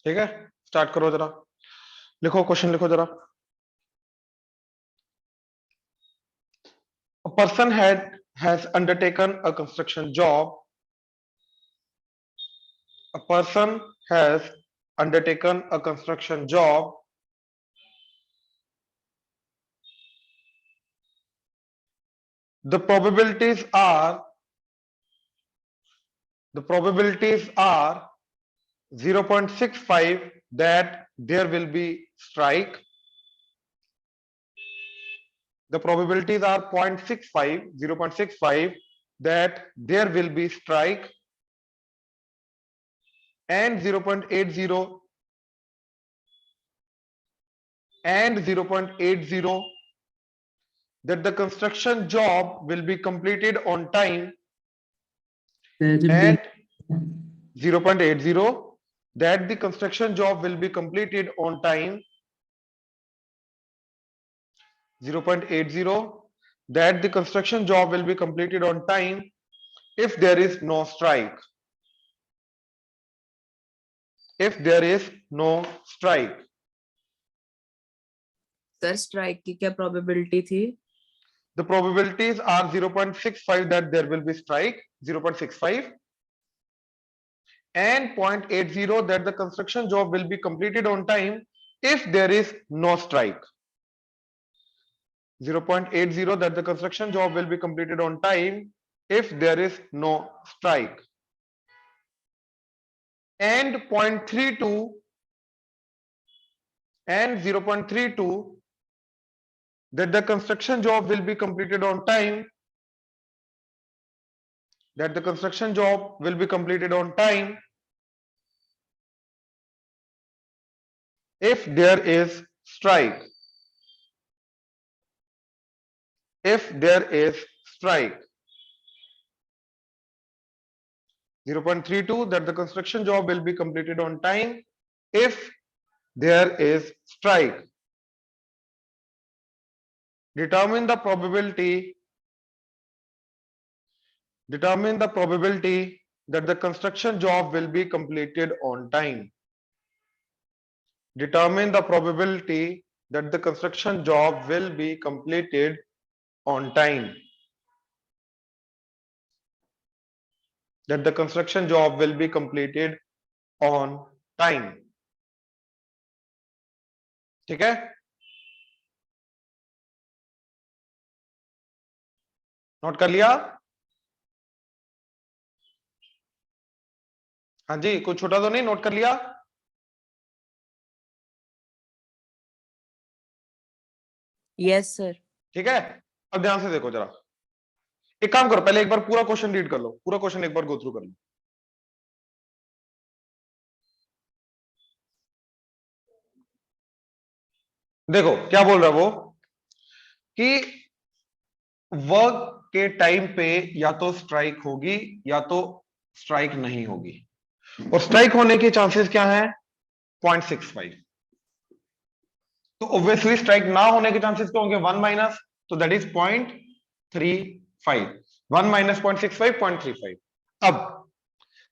ठीक है, स्टार्ट करो जरा, लिखो क्वेश्चन लिखो जरा। A person has undertaken a construction job. A person has undertaken a construction job. The probabilities are 0.65 that there will be strike. The probabilities are 0.65 that there will be strike, and 0.80 that the construction job will be completed on time, and 0.80 that the construction job will be completed on time, 0.80 that the construction job will be completed on time if there is no strike. If there is no strike. Sir strike की क्या probability थी? The probabilities are 0.65 that there will be strike, 0.65, and 0.80 that the construction job will be completed on time if there is no strike. 0.80 that the construction job will be completed on time if there is no strike. And 0.32 and 0.32 that the construction job will be completed on time, if there is strike. 0.32 that the construction job will be completed on time if there is strike. Determine the probability that the construction job will be completed on time. Determine the probability that the construction job will be completed on time. That the construction job will be completed on time. ठीक है, note कर लिया? हाँ जी, कुछ छोटा तो नहीं, note कर लिया? Yes sir. ठीक है, अब ध्यान से देखो जरा, एक काम करो, पहले एक बार पूरा क्वेश्चन रीड कर लो, पूरा क्वेश्चन एक बार गो थ्रू कर लो। देखो क्या बोल रहा है वो, कि वर्क के टाइम पे या तो स्ट्राइक होगी या तो स्ट्राइक नहीं होगी, और स्ट्राइक होने के चांसेस क्या हैं? 0.65। तो ऑब्वियसली स्ट्राइक ना होने के चांसेस क्या होंगे? 1 माइनस, तो दैट इज 0.35। 1 माइनस 0.65, 0.35। अब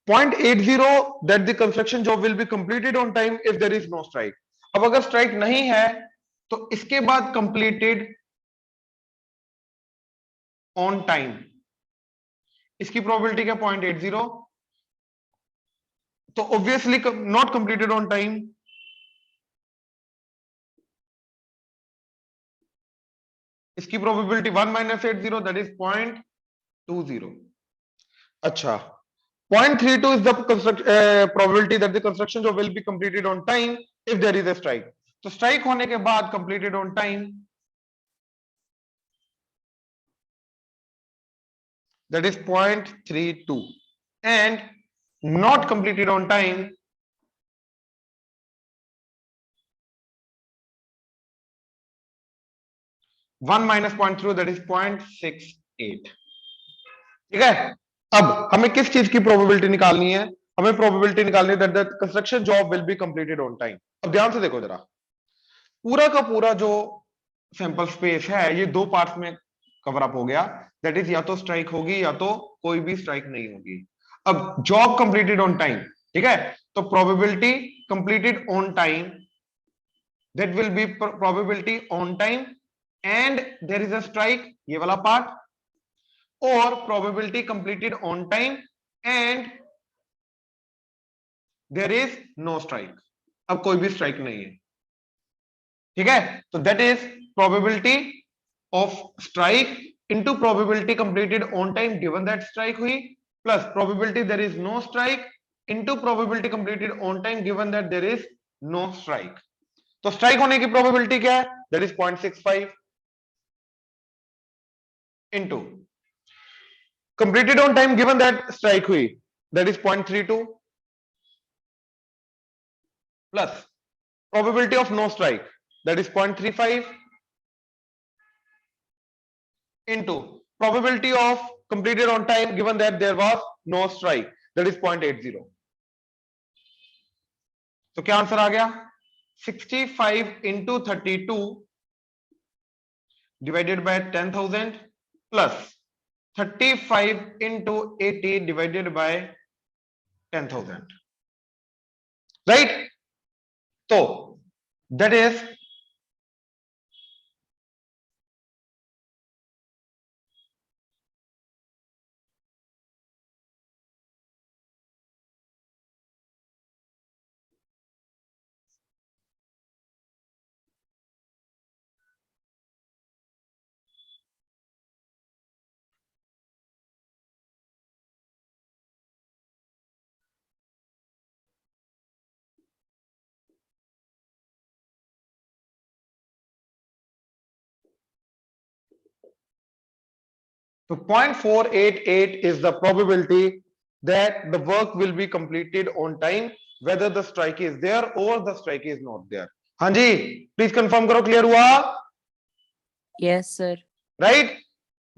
0.80 that the construction job will be completed on time if there is no strike. अब अगर स्ट्राइक नहीं है तो इसके बाद कंप्लीटेड ऑन टाइम, इसकी प्रोबेबिलिटी क्या? 0.80। तो obviously not completed on time, इसकी प्रोबेबिलिटी 1 माइनस 80 दैट इज 0.20। अच्छा, 0.32 is the probability that the construction job will be completed on time if there is a strike. तो स्ट्राइक होने के बाद completed on time, that is 0.32, and not completed on time, one minus 0.3 that is 0.68। ठीक है, अब हमें किस चीज की प्रोबेबिलिटी निकालनी है? हमें प्रोबेबिलिटी निकालनी है that the construction job will be completed on time. अब ध्यान से देखो जरा, पूरा का पूरा जो सैंपल स्पेस है ये दो पार्ट्स में कवर अप हो गया, दैट इज या तो स्ट्राइक होगी या तो कोई भी स्ट्राइक नहीं होगी। अब जॉब कंप्लीटेड ऑन टाइम, ठीक है, तो probability completed on time, that will be probability on time and there is a strike, ये वाला पार्ट, और probability completed on time and there is no strike, अब कोई भी स्ट्राइक नहीं है, ठीक है। तो that is probability of strike into probability completed on time given that strike हुई, plus probability there is no strike into probability completed on time given that there is no strike। तो strike होने की probability क्या है, that is 0.65 into completed on time given that strike हुई, that is 0.32 plus probability of no strike, that is 0.35 into probability of completed on time given that there was no strike, that is 0.80। तो क्या answer आ गया, 65 into 32 divided by 10,000 plus 35 into 80 divided by 10,000, right? So that is so 0.488 is the probability that the work will be completed on time whether the strike is there or the strike is not there। हाँ जी, please confirm करो, clear हुआ? Yes, sir. Right,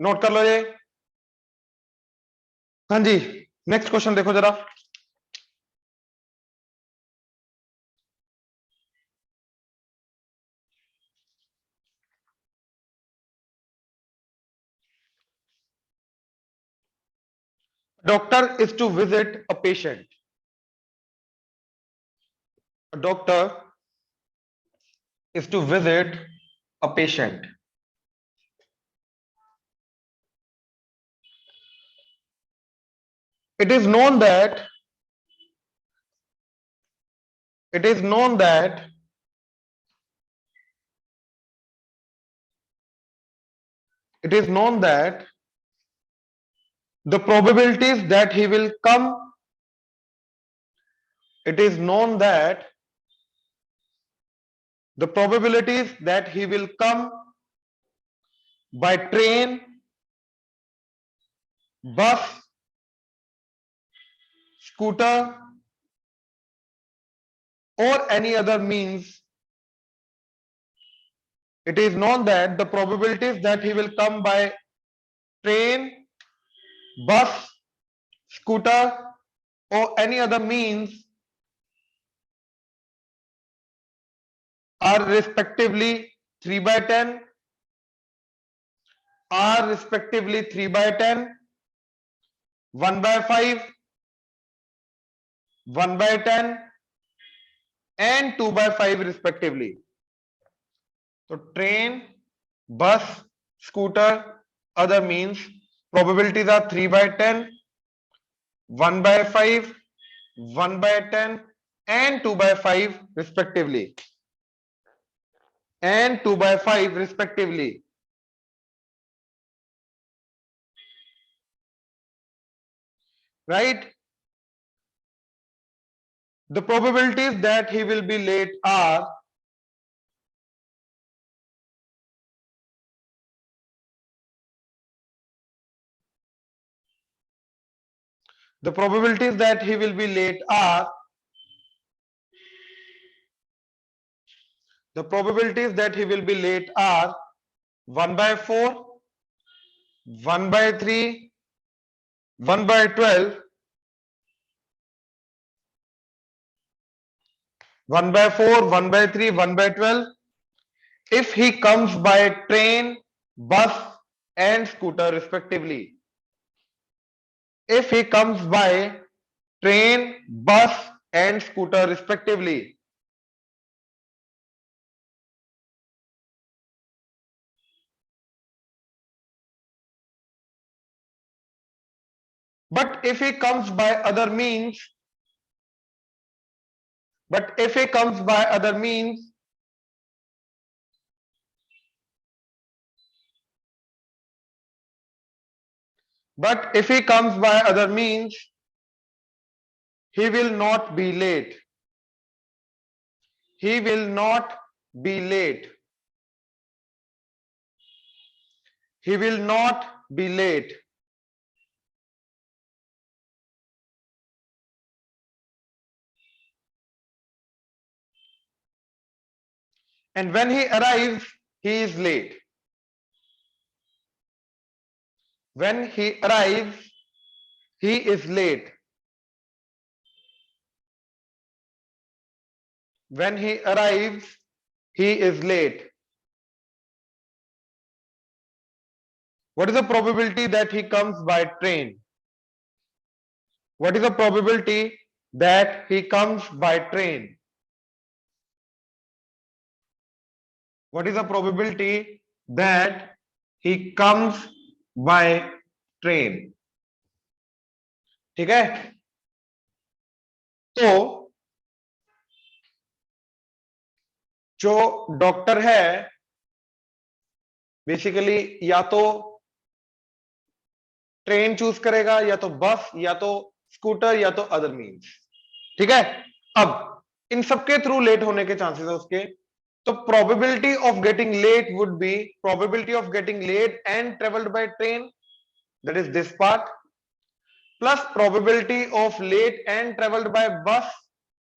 note कर लो ये। हाँ जी, next question देखो जरा। Doctor is to visit a patient. A doctor is to visit a patient. It is known that it is known that it is known that the probabilities that he will come, it is known that the probabilities that he will come by train, bus, scooter or any other means, it is known that the probabilities that he will come by train, bus, scooter or any other means are respectively 3 by 10, are respectively 3 by 10, 1 by 5, 1 by 10 and 2 by 5 respectively। तो train, बस, scooter, other means probabilities are 3 by 10, 1 by 5, 1 by 10 and 2 by 5 respectively, and 2 by 5 respectively। Right? The probabilities that he will be late are the probabilities that he will be late are the probabilities that he will be late are 1 by 4, 1 by 3, 1 by 12, 1 by 4, 1 by 3, 1 by 12 if he comes by train, bus and scooter respectively। If he comes by train, bus and scooter respectively. But if he comes by other means, but if he comes by other means, but if he comes by other means, he will not be late. He will not be late. He will not be late. And when he arrives, he is late. When he arrives, he is late. When he arrives, he is late. What is the probability that he comes by train? What is the probability that he comes by train? What is the probability that he comes by train? ठीक है, तो जो doctor है basically या तो train choose करेगा, या तो बस, या तो स्कूटर, या तो अदर मीन्स. ठीक है, अब इन सबके थ्रू लेट होने के चांसेस है उसके. तो probability of getting late would be probability of getting late and travelled by train, that is this part, plus probability of late and travelled by bus,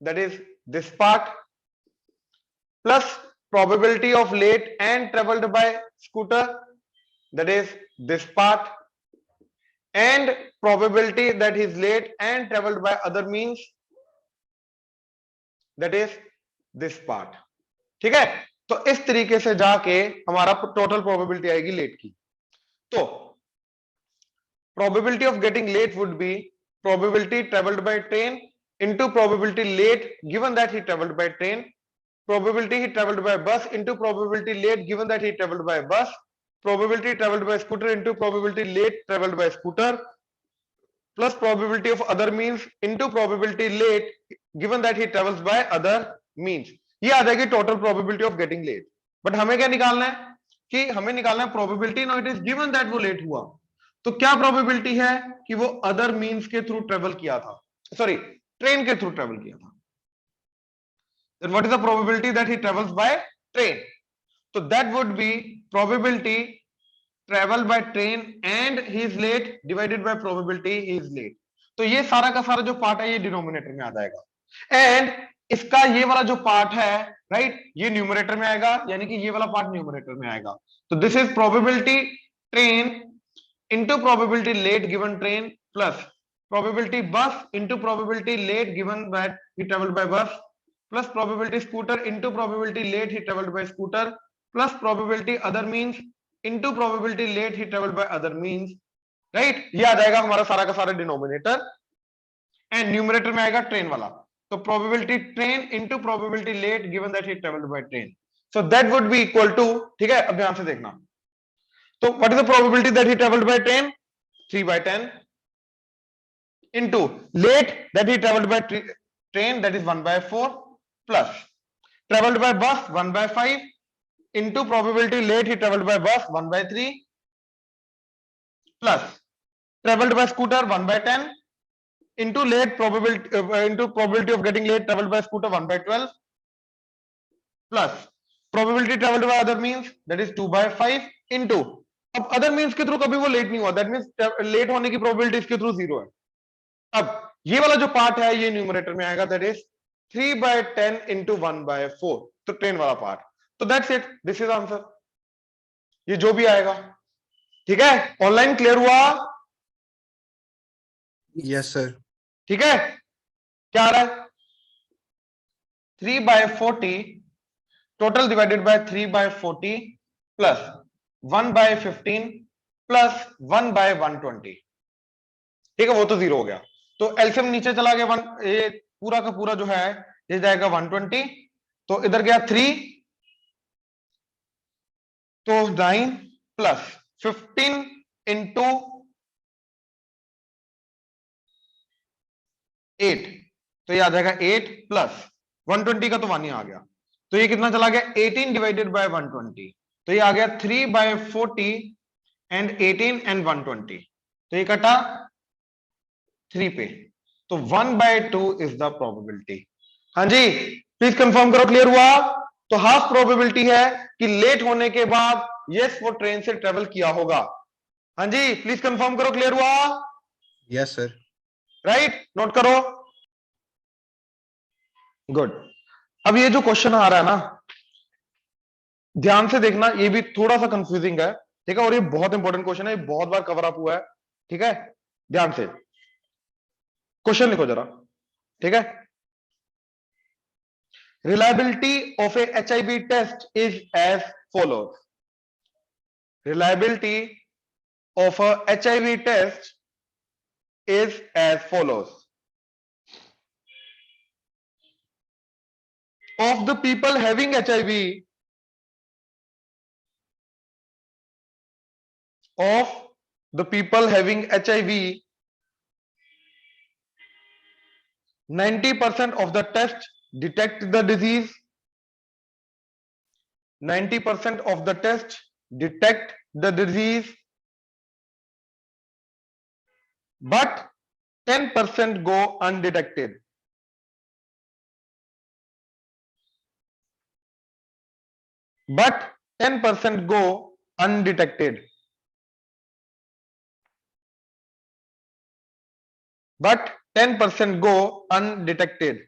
that is this part, plus probability of late and traveled by scooter, that is this part, and probability that he is late and traveled by other means, that is this part. ठीक है, तो इस तरीके से जाके हमारा total probability आएगी late की. तो probability of getting late would be probability traveled by train into probability late given that he traveled by train, probability he traveled by bus into probability late given that he traveled by bus, probability traveled by scooter into probability late traveled by scooter, plus probability of other means into probability late given that he travels by other means. ये आ जाएगी total probability of getting late. But हमें क्या निकालना है कि हमें निकालना है probability. Now it is given that वो लेट हुआ, तो क्या प्रोबेबिलिटी है कि वो अदर मींस के थ्रू ट्रेवल किया था, सॉरी ट्रेन के थ्रू ट्रेवल किया था. Then what is the probability that he travels by train? So that would be probability travel by train and he is late divided by probability he is late. तो ये सारा का सारा जो पार्ट है ये डिनोमिनेटर में आ जाएगा, एंड इसका ये वाला जो पार्ट है राइट ये न्यूमरेटर में आएगा, यानी कि ये वाला पार्ट न्यूमरेटर में आएगा. तो this is probability train into probability late given train plus probability bus into probability late given that he traveled by bus plus probability scooter into probability late he traveled by scooter plus probability other means into probability late he traveled by other means. Right, ये आ जाएगा हमारा सारा का सारा denominator, and numerator में आएगा train वाला. तो probability train into probability late given that he travelled by train, so that would be equal to. ठीक है, अब ध्यान से देखना. तो what is the probability that he travelled by train? 3/10 into late that he traveled by train, that is 1/4, plus traveled by bus 1/5 into probability late he traveled by bus 1/3, plus traveled by scooter 1/10 into late probability into probability of getting late traveled by scooter 1/12, plus probability traveled by other means, that is 2/5 into, अब other means के through कभी वो late नहीं हुआ, that means late होने की probability इसके through 0 है. अब ये वाला जो पार्ट है ये न्यूमरेटर में आएगा, दैट इज 3/10 into 1/4, तो ट्रेन वाला पार्ट. तो that's it, this is answer, ये जो भी आएगा. ठीक है, ऑनलाइन क्लियर हुआ? Yes sir. ठीक है, क्या आ रहा है? 3/40 total divided by 3/40 plus 1/15 plus 1/120. ठीक है, वो तो 0 हो गया, तो एलसीएम नीचे चला गया, 1 ये पूरा का पूरा जो है ये जाएगा 120, तो इधर गया 3, तो 9 प्लस 15 इंटू 8, तो ये आ जाएगा 8 प्लस 120 का तो 1 ही आ गया, तो ये कितना चला गया 18 डिवाइडेड बाय 120, तो ये आ गया 3/40 एंड 18 एंड 120, तो ये कटा 3 पे, तो 1/2 इज द प्रोबेबिलिटी। हाँ जी, प्लीज कंफर्म करो, क्लियर हुआ? तो हाफ प्रोबेबिलिटी है कि लेट होने के बाद यस वो ट्रेन से ट्रेवल किया होगा। हाँ जी, प्लीज कंफर्म करो, क्लियर हुआ? Yes sir. राइट, नोट करो। गुड। अब ये जो क्वेश्चन आ रहा है ना, ध्यान से देखना, ये भी थोड़ा सा कंफ्यूजिंग है, ठीक है, और ये बहुत इंपॉर्टेंट क्वेश्चन है, ये बहुत बार कवर अप हुआ है, ठीक है, ध्यान से क्वेश्चन लिखो जरा, ठीक है। Reliability of a HIV test is as follows. Reliability of a HIV test is as follows. Of the people having HIV, of the people having HIV, 90% of the test detect the disease. 90% of the test detect the disease, but 10% go undetected. But 10% go undetected. But 10% go undetected.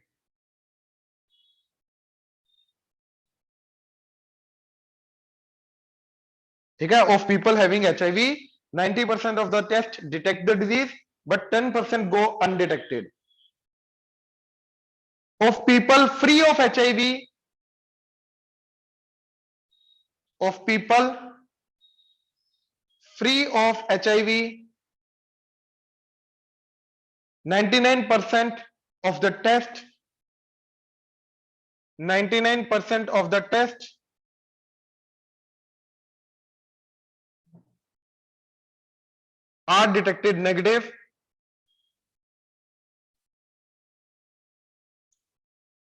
ठीक है, of people having HIV, 90% of the test detect the disease, but 10% go undetected. Of people free of HIV, of people free of HIV, 99% of the test, 99% of the test are detected negative,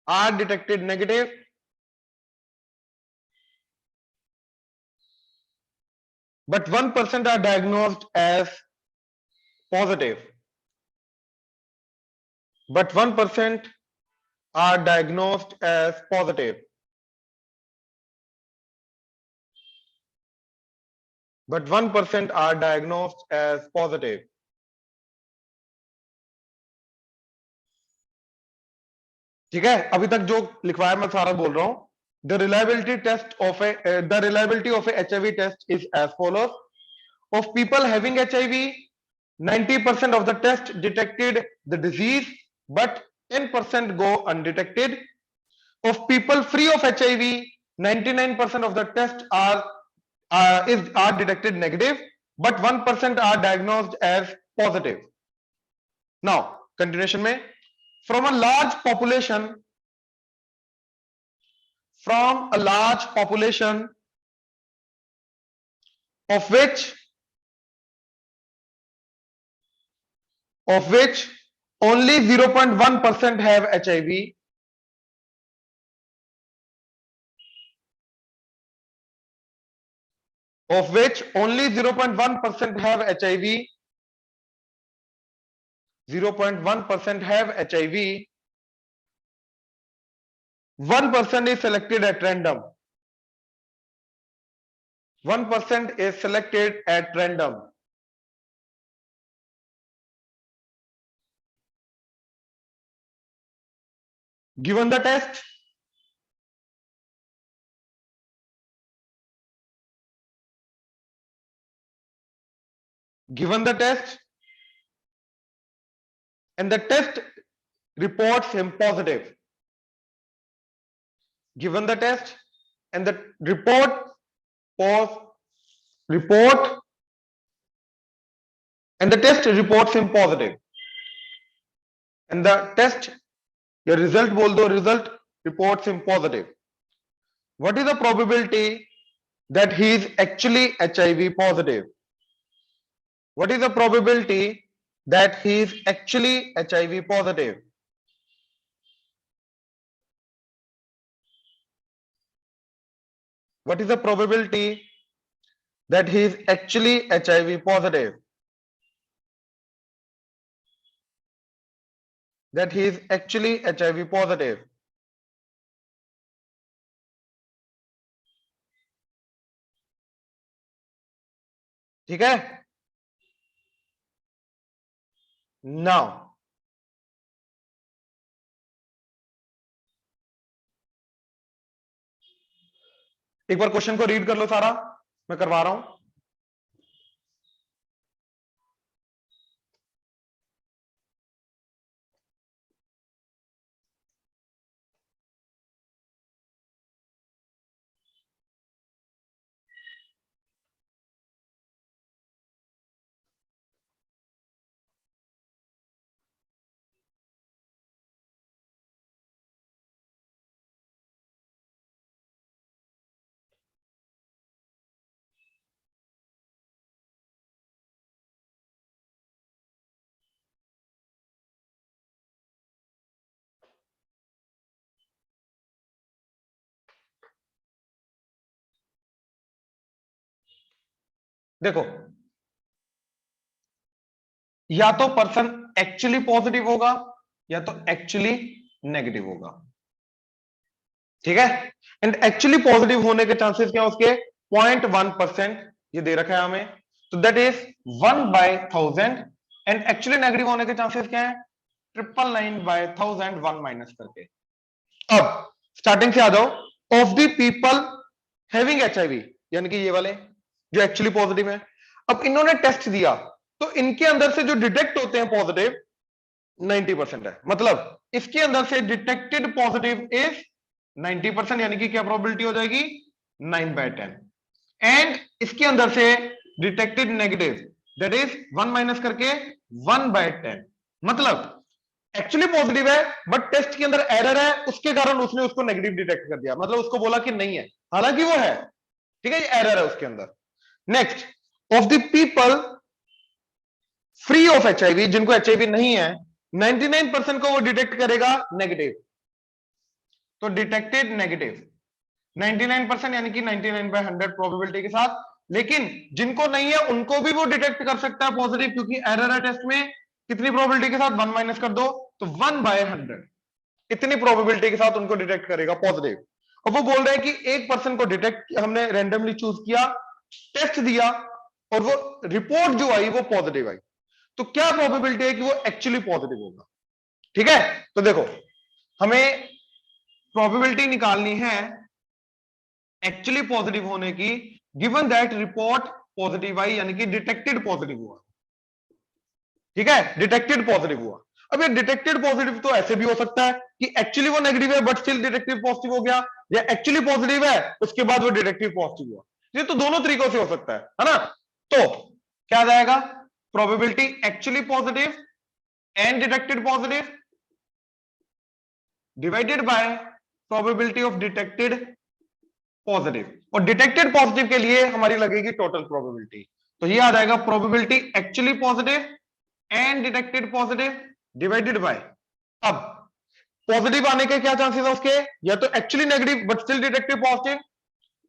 are detected negative, but 1% are diagnosed as positive. But 1% are diagnosed as positive. But 1% are diagnosed as positive. ठीक है, अभी तक जो लिखवाया मैं सारा बोल रहा हूं। The reliability test of a the reliability of a HIV test is as follows. Of people having HIV, 90% of the test detected the disease, but 10% go undetected. Of people free of HIV, 99% of the test are detected negative, but 1% are diagnosed as positive. Now, continuation में, from a large population, of which only 0.1% have HIV, of which only 0.1% have HIV, 0.1% have HIV, 1% is selected at random. 1% is selected at random. Given the test, and the test reports him positive. Given the test and the report and the test reports him positive, and the test या result बोल दो, result reports him positive. What is the probability that he is actually HIV positive? What is the probability that he is actually HIV positive? What is the probability that he is actually HIV positive? That he is actually HIV positive. ठीक है? Now, एक बार question को read कर लो सारा, मैं करवा रहा हूं. देखो, या तो पर्सन एक्चुअली पॉजिटिव होगा या तो एक्चुअली नेगेटिव होगा. ठीक है? एंड एक्चुअली पॉजिटिव होने के चांसेस क्या उसके 0.1%, ये दे रखा है हमें, तो that is 1/1000. And actually negative होने के चांसेस क्या है? 999/1000, 1 माइनस करके. अब स्टार्टिंग से आ जाओ. Of the people having HIV, यानी कि ये वाले जो एक्चुअली पॉजिटिव है, अब इन्होंने टेस्ट दिया तो इनके अंदर से जो डिटेक्ट होते हैं पॉजिटिव 90% है. मतलब इसके अंदर से डिटेक्टेड पॉजिटिव इज 90%, यानी कि क्या प्रोबेबिलिटी हो जाएगी? 9/10. एंड इसके अंदर से detected negative, that is 1 minus करके 1/10. मतलब एक्चुअली पॉजिटिव है बट टेस्ट के अंदर एरर है, उसके कारण उसने उसको नेगेटिव डिटेक्ट कर दिया, मतलब उसको बोला कि नहीं है, हालांकि वो है. ठीक है, ये एरर है उसके अंदर. Next, of the people free of HIV, जिनको HIV नहीं है, 99% को वो डिटेक्ट करेगा नेगेटिव. तो डिटेक्टेड नेगेटिव 99%, यानी कि 99/100 प्रोबेबिलिटी के साथ. लेकिन जिनको नहीं है उनको भी वो डिटेक्ट कर सकता है पॉजिटिव, क्योंकि एरर है टेस्ट में. कितनी प्रोबेबिलिटी के साथ? 1 माइनस कर दो, तो 1/100. इतनी प्रोबेबिलिटी के साथ उनको डिटेक्ट करेगा पॉजिटिव. अब वो बोल रहे हैं कि एक पर्सन को डिटेक्ट हमने रैंडमली चूज किया, टेस्ट दिया, और वो रिपोर्ट जो आई वो पॉजिटिव आई. तो क्या प्रोबेबिलिटी है कि वो एक्चुअली पॉजिटिव होगा? ठीक है, तो देखो, हमें प्रोबेबिलिटी निकालनी है एक्चुअली पॉजिटिव होने की, गिवन दैट रिपोर्ट पॉजिटिव आई, यानी कि डिटेक्टेड पॉजिटिव हुआ. ठीक है, डिटेक्टेड पॉजिटिव हुआ. अब ये डिटेक्टेड पॉजिटिव तो ऐसे भी हो सकता है कि एक्चुअली वो नेगेटिव है बट स्टिल डिटेक्टिव पॉजिटिव हो गया, या एक्चुअली पॉजिटिव है उसके बाद वो डिटेक्टिव पॉजिटिव हुआ. ये तो दोनों तरीकों से हो सकता है ना? तो क्या आ जाएगा? Probability actually positive and detected positive divided by probability of detected positive. और डिटेक्टेड पॉजिटिव के लिए हमारी लगेगी टोटल प्रोबेबिलिटी. तो ये आ जाएगा probability actually positive and detected positive divided by, अब पॉजिटिव आने के क्या चांसेस है उसके? या तो actually negative but still detected positive,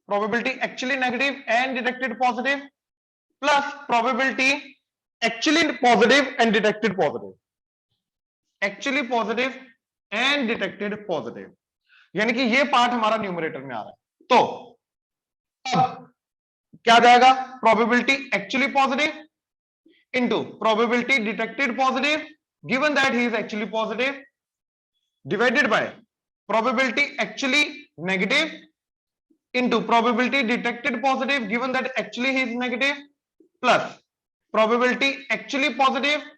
probability actually negative and detected positive, plus probability actually positive and detected positive. Actually positive and detected positive, यानी कि ये पार्ट हमारा न्यूमरेटर में आ रहा है. तो अब क्या जाएगा? Probability actually positive into probability detected positive given that he is actually positive divided by probability actually negative into probability detected positive given that actually he is negative plus probability actually positive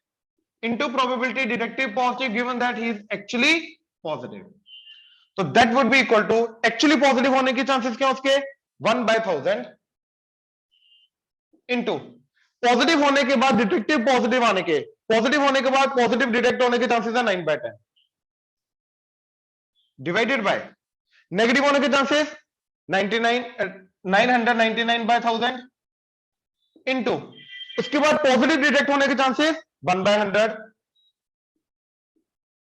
into probability detected positive given that he is actually positive. तो that would be equal to actually positive होने के chances क्या उसके? 1/1000 into positive होने के बाद detective positive आने के, पॉजिटिव होने के बाद पॉजिटिव डिटेक्ट होने के चांसेस है 9/10. डिवाइडेड बाय नेगेटिव होने के चांसेस 999 इनटू उसके बाद पॉजिटिव डिटेक्ट होने के चांसेस 1/100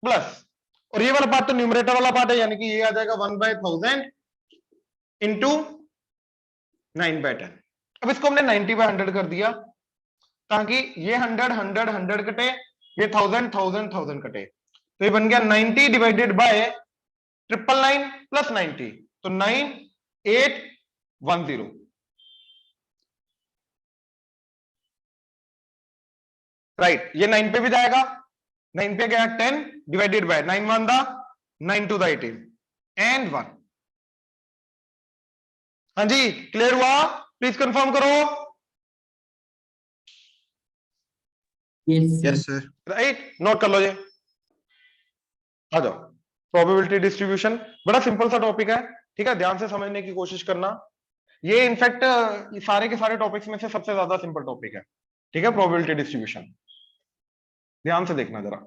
प्लस, और ये वाला पार्ट तो न्यूमरेटर वाला पार्ट है, यानी कि ये आ जाएगा 1/1000 इंटू 9/10। अब इसको हमने 90/100 कर दिया ताकि ये 100 कटे, ये 1000 कटे, तो ये बन गया 90 डिवाइडेड बाय 999 प्लस 90, तो 9810। राइट, ये 9 पे भी जाएगा, 9 पे गया 10 डिवाइडेड बाय 9 1 दा 9 2 दा 18 एंड 1। हाँ जी, क्लियर हुआ? प्लीज कंफर्म करो। Yes, sir. राइट, नोट कर लो जी। आ जाओ, प्रोबेबिलिटी डिस्ट्रीब्यूशन बड़ा सिंपल सा टॉपिक है, ठीक है, ध्यान से समझने की कोशिश करना। ये इनफैक्ट सारे के सारे टॉपिक्स में से सबसे ज्यादा सिंपल टॉपिक है, ठीक है, प्रोबेबिलिटी डिस्ट्रीब्यूशन। ध्यान से देखना जरा।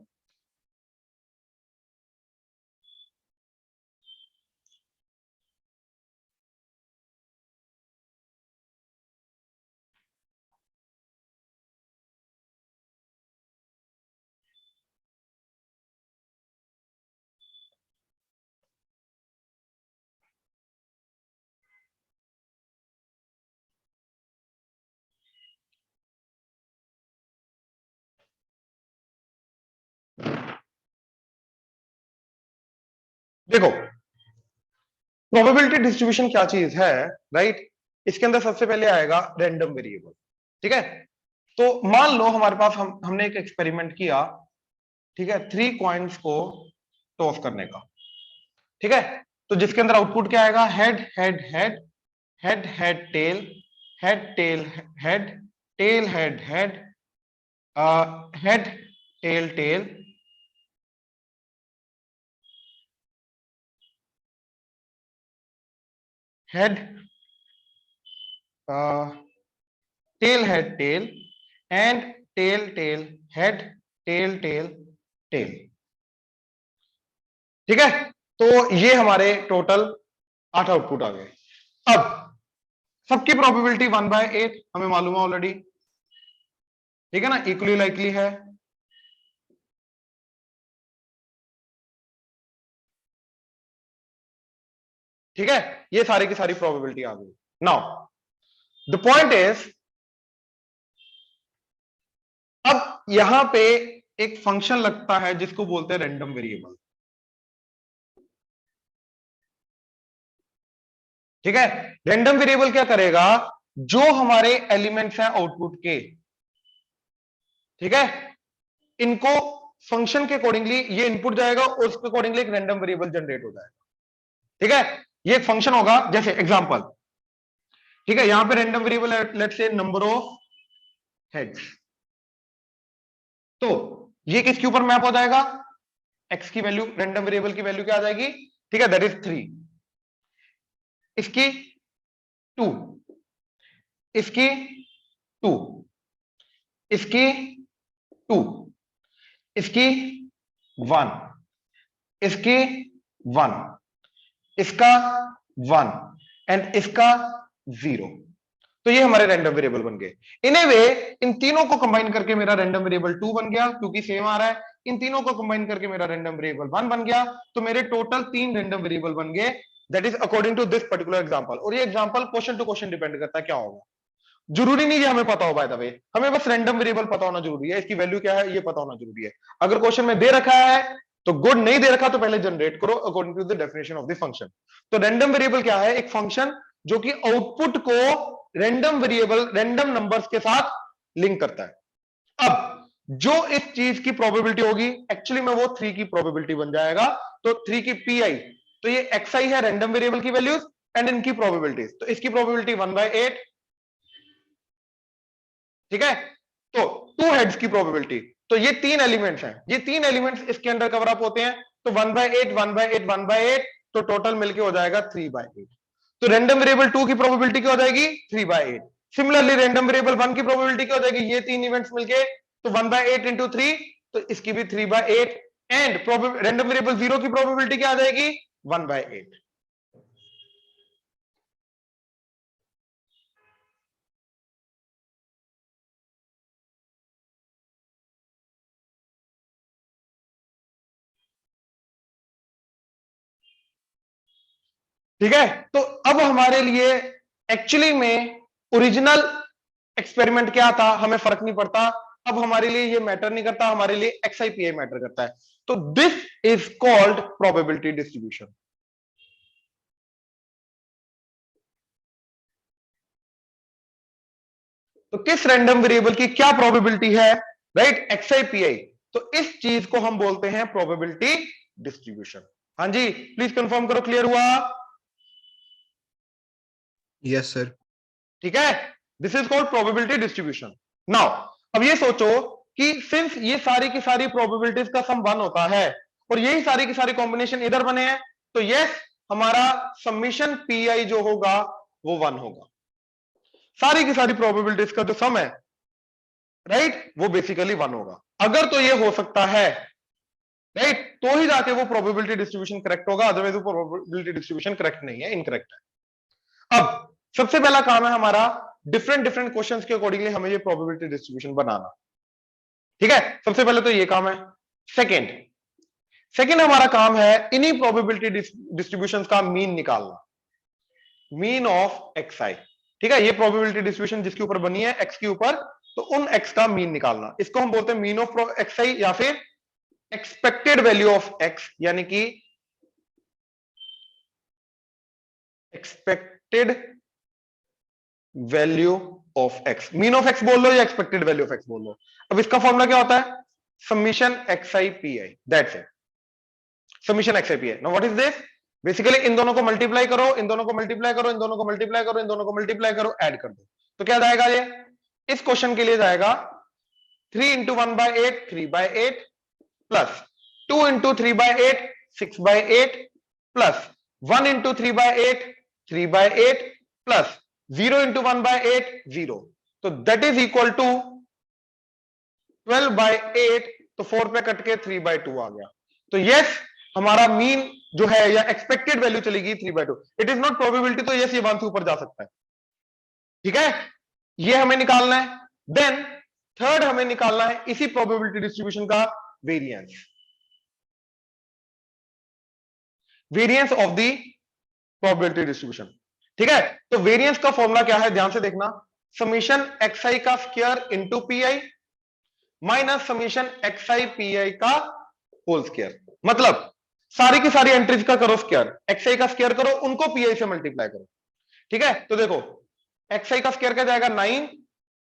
देखो, प्रोबेबिलिटी डिस्ट्रीब्यूशन क्या चीज है, राइट? इसके अंदर सबसे पहले आएगा रैंडम वेरिएबल, ठीक है। तो मान लो हमारे पास हमने एक एक्सपेरिमेंट किया, ठीक है, 3 कॉइन्स को टॉस करने का, ठीक है। तो जिसके अंदर आउटपुट क्या आएगा, head head head, head head tail, head tail head, tail head head, head tail tail, head tail head tail and tail tail head, tail tail tail, ठीक है। तो ये हमारे टोटल 8 आउटपुट आ गए। अब सबकी प्रोबेबिलिटी 1/8 हमें मालूम है ऑलरेडी, ठीक है ना, इक्वली लाइकली है। ठीक है, ये सारी की सारी प्रोबेबिलिटी आ गई। नाउ द पॉइंट इज, अब यहां पे एक फंक्शन लगता है जिसको बोलते हैं रैंडम वेरिएबल, ठीक है। रैंडम वेरिएबल क्या करेगा, जो हमारे एलिमेंट्स हैं आउटपुट के, ठीक है, इनको फंक्शन के अकॉर्डिंगली ये इनपुट जाएगा और उसके अकॉर्डिंगली एक रैंडम वेरिएबल जनरेट हो जाएगा, ठीक है। ये एक फंक्शन होगा, जैसे एग्जांपल, ठीक है, यहां पे random variable let's say number of heads, तो ये किसके ऊपर मैप हो जाएगा, एक्स की वैल्यू, रैंडम वेरिएबल की वैल्यू क्या आ जाएगी, ठीक है, दैट इज 3, इसकी 2, इसकी 2, इसकी 2, इसकी 1, इसकी 1, इसका 1 एंड इसका 0। तो ये हमारे रैंडम वेरिएबल बन गए। इन ए वे इन तीनों को कंबाइन करके मेरा रैंडम वेरिएबल 2 बन गया, क्योंकि सेम आ रहा है। इन तीनों को कंबाइन करके मेरा रैंडम वेरिएबल 1 बन गया, तो मेरे टोटल 3 रैंडम वेरिएबल बन गए, that is according to this particular example. और ये example question to question depend करता है क्या होगा, जरूरी नहीं है हमें पता हो, बाय द वे, हमें बस रैंडम वेरिएबल पता होना जरूरी है, इसकी वैल्यू क्या है ये पता होना जरूरी है। अगर क्वेश्चन में दे रखा है तो गुड, नहीं दे रखा तो पहले जनरेट करो according to the definition of the function. तो रैंडम वेरिएबल क्या है, एक फंक्शन जो कि आउटपुट को रैंडम वेरिएबल, रैंडम नंबर्स के साथ लिंक करता है। अब जो इस चीज की प्रोबेबिलिटी होगी, एक्चुअली में वो 3 की प्रोबेबिलिटी बन जाएगा। तो 3 की पी आई, तो ये एक्स आई है रैंडम वेरिएबल की वैल्यूज एंड इनकी प्रोबेबिलिटीज, तो इसकी प्रोबेबिलिटी 1/8, ठीक है। तो 2 हेड्स की प्रोबेबिलिटी, तो ये 3 एलिमेंट्स हैं, ये 3 एलिमेंट्स इसके अंदर कवर अप होते हैं, तो 1/8 1/8 1/8, तो टोटल मिलके हो जाएगा 3/8। तो रैंडम वेरिएबल 2 की प्रोबेबिलिटी क्या हो जाएगी, 3/8। सिमिलरली रैंडम वेरिएबल 1 की प्रोबेबिलिटी क्या हो जाएगी, ये 3 इवेंट्स मिलके, तो 1/8 × 3, तो इसकी भी 3/8। एंड रैंडम वेरिएबल 0 की प्रोबेबिलिटी क्या आ जाएगी, 1/8। ठीक है, तो अब हमारे लिए एक्चुअली में ओरिजिनल एक्सपेरिमेंट क्या था हमें फर्क नहीं पड़ता, अब हमारे लिए ये मैटर नहीं करता, हमारे लिए XIPI मैटर करता है। तो this is called probability distribution. तो किस रैंडम वेरिएबल की क्या प्रोबेबिलिटी है, राइट, XIPI। तो इस चीज को हम बोलते हैं प्रोबेबिलिटी डिस्ट्रीब्यूशन। हाँ जी, प्लीज कंफर्म करो, क्लियर हुआ? Yes sir. ठीक है, this is called probability distribution. Now अब ये सोचो कि सिंस ये सारी की सारी प्रोबेबिलिटीज का सम 1 होता है और यही सारी की सारी कॉम्बिनेशन इधर बने हैं, तो यस हमारा समीशन PI जो होगा वो 1 होगा। सारी की सारी प्रोबेबिलिटीज का जो सम है, राइट, वो बेसिकली 1 होगा। अगर तो ये हो सकता है, राइट, तो ही जाके वो प्रोबेबिलिटी डिस्ट्रीब्यूशन करेक्ट होगा, अदरवाइज वो प्रोबेबिलिटी डिस्ट्रीब्यूशन करेक्ट नहीं है, इनकरेक्ट है। अब सबसे पहला काम है हमारा डिफरेंट डिफरेंट क्वेश्चंस के अकॉर्डिंगली हमें ये प्रोबेबिलिटी डिस्ट्रीब्यूशन बनाना। ठीक है, सबसे पहले तो ये काम है। सेकंड हमारा काम है इन्हीं प्रोबेबिलिटी डिस्ट्रीब्यूशंस का मीन निकालना, मीन ऑफ XI। ठीक है, ये प्रोबेबिलिटी डिस्ट्रीब्यूशन जिसके ऊपर बनी है X के ऊपर, तो उन X का मीन निकालना, इसको हम बोलते हैं मीन ऑफ XI या फिर एक्सपेक्टेड वैल्यू ऑफ X, यानी कि expected value of X। Mean of X बोल लो या एक्सपेक्टेड वैल्यू ऑफ X बोल लो। अब इसका फॉर्मूला क्या होता है? Summation XIPI, that's it, summation XIPI। Now what is this? Basically इन दोनों को मल्टीप्लाई करो, इन दोनों को मल्टीप्लाई करो, इन दोनों को मल्टीप्लाई करो, इन दोनों को मल्टीप्लाई करो, ऐड कर दो, तो क्या जाएगा? ये इस क्वेश्चन के लिए जाएगा 3 into 1/8 3/8 plus 2 into 3/8 6/8 plus 1 into 3/8 3/8 plus 0 into 1/8 0, तो दैट इज इक्वल टू 12/8, तो 4 पे कट के 3/2 आ गया। तो यस हमारा मीन जो है या एक्सपेक्टेड वैल्यू चलेगी 3/2। इट इज नॉट प्रोबेबिलिटी, तो यस ये 1 से ऊपर जा सकता है। ठीक है, ये हमें निकालना है। देन थर्ड हमें निकालना है इसी प्रोबेबिलिटी डिस्ट्रीब्यूशन का variance, variance of the probability distribution. ठीक है, तो वेरिएंस का फॉर्मूला क्या है, ध्यान से देखना, समीशन XI का square into PI minus summation XIPI का होल स्क्वायर। मतलब सारी की सारी एंट्रीज का करो स्क्वायर, XI का स्क्वायर करो, उनको PI से मल्टीप्लाई करो। ठीक है, तो देखो XI का स्क्वायर क्या जाएगा 9,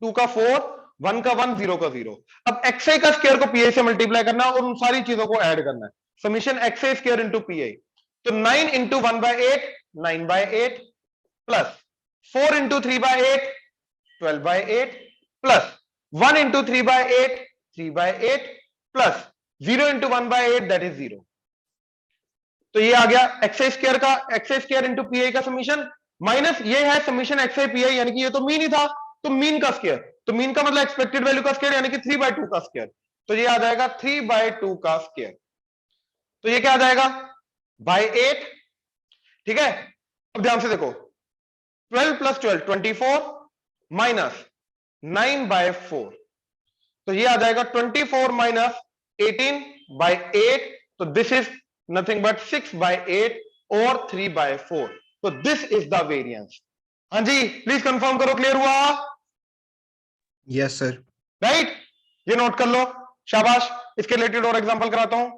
2 का 4, 1 का 1, 0 का 0। अब XI का स्क्वायर को PI से मल्टीप्लाई करना और उन सारी चीजों को ऐड करना है, summation XI square into PI। तो 9 into 1/8 9/8 plus 4 into 3/8 12/8 plus 1 into 3/8 3/8 plus 0 into 1/8 that is 0। तो ये आ गया XI स्क्वायर का XI स्क्वायर इंटू PI का समीशन, माइनस ये है समीशन XIPI, यानी कि ये तो मीन ही था, तो मीन का स्क्वायर, तो मीन का मतलब एक्सपेक्टेड वैल्यू का स्क्वायर, यानी कि 3/2 का स्क्वायर, तो ये आ जाएगा 3/2 का स्क्वायर। तो ये क्या आ जाएगा? बाय 8। ठीक है, अब ध्यान से देखो, 12 प्लस 12 24 माइनस 9/4, तो ये आ जाएगा 24 माइनस 18/8, तो दिस इज नथिंग बट 6/8 और 3/4, तो दिस इज द वेरिएंस। हाँ जी, प्लीज कंफर्म करो, क्लियर हुआ? Yes sir. राइट, ये नोट कर लो, शाबाश। इसके रिलेटेड और एग्जांपल कराता हूं।